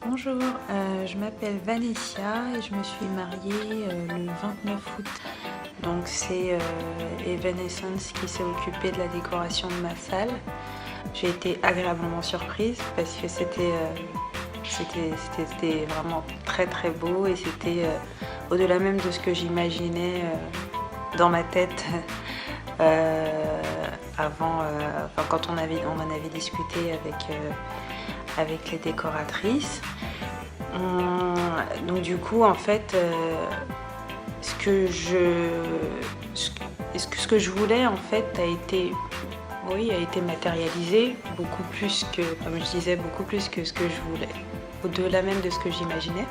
Bonjour, je m'appelle Vanessa et je me suis mariée le 29 août. Donc c'est Evanescence qui s'est occupé de la décoration de ma salle. J'ai été agréablement surprise parce que c'était vraiment très très beau et c'était au-delà même de ce que j'imaginais dans ma tête avant, quand on en avait discuté avec les décoratrices. Donc du coup en fait ce que je voulais en fait a été matérialisé beaucoup plus que, comme je disais, beaucoup plus que ce que je voulais, au-delà même de ce que j'imaginais.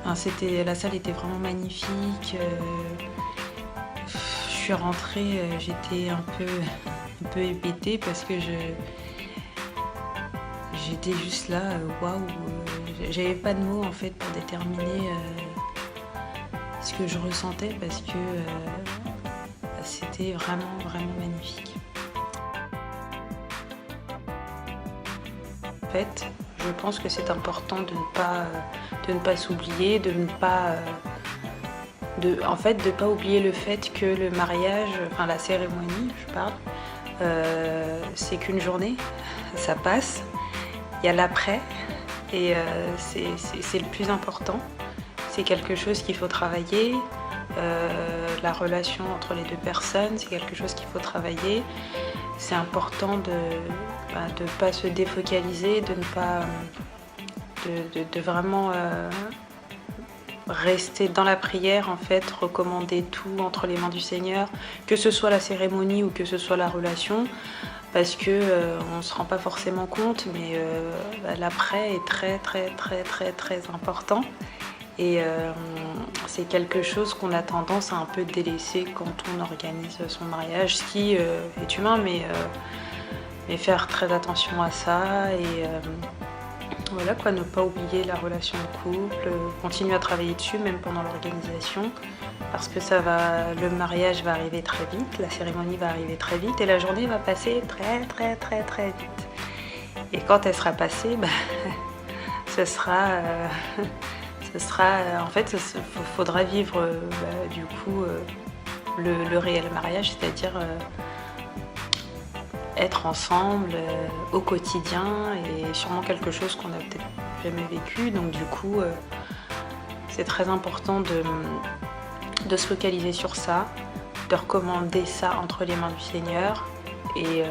La salle était vraiment magnifique. Je suis rentrée, j'étais un peu hébétée parce que j'étais juste là, waouh, j'avais pas de mots en fait pour déterminer ce que je ressentais parce que c'était vraiment magnifique. En fait, je pense que c'est important de ne pas s'oublier, de ne pas oublier le fait que le mariage, enfin la cérémonie, je parle, c'est qu'une journée, ça passe. Il y a l'après et c'est le plus important. C'est quelque chose qu'il faut travailler. La relation entre les deux personnes, c'est quelque chose qu'il faut travailler. C'est important de ne pas se défocaliser, de vraiment rester dans la prière, en fait, recommander tout entre les mains du Seigneur, que ce soit la cérémonie ou que ce soit la relation. Parce que on ne se rend pas forcément compte, mais l'après est très important. Et c'est quelque chose qu'on a tendance à un peu délaisser quand on organise son mariage, ce qui est humain, mais faire très attention à ça. Et voilà quoi, ne pas oublier la relation de couple, continuer à travailler dessus même pendant l'organisation. Parce que le mariage va arriver très vite, la cérémonie va arriver très vite et la journée va passer très vite. Et quand elle sera passée, ce sera en fait, il faudra vivre du coup le réel mariage, c'est-à-dire être ensemble au quotidien et sûrement quelque chose qu'on n'a peut-être jamais vécu. Donc du coup, c'est très important de se focaliser sur ça, de recommander ça entre les mains du Seigneur. Et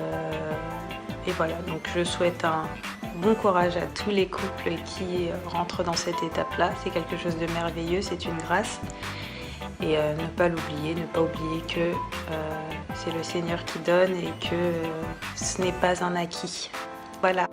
voilà, donc je souhaite un bon courage à tous les couples qui rentrent dans cette étape-là. C'est quelque chose de merveilleux, c'est une grâce. Et ne pas l'oublier, ne pas oublier que c'est le Seigneur qui donne et que ce n'est pas un acquis. Voilà.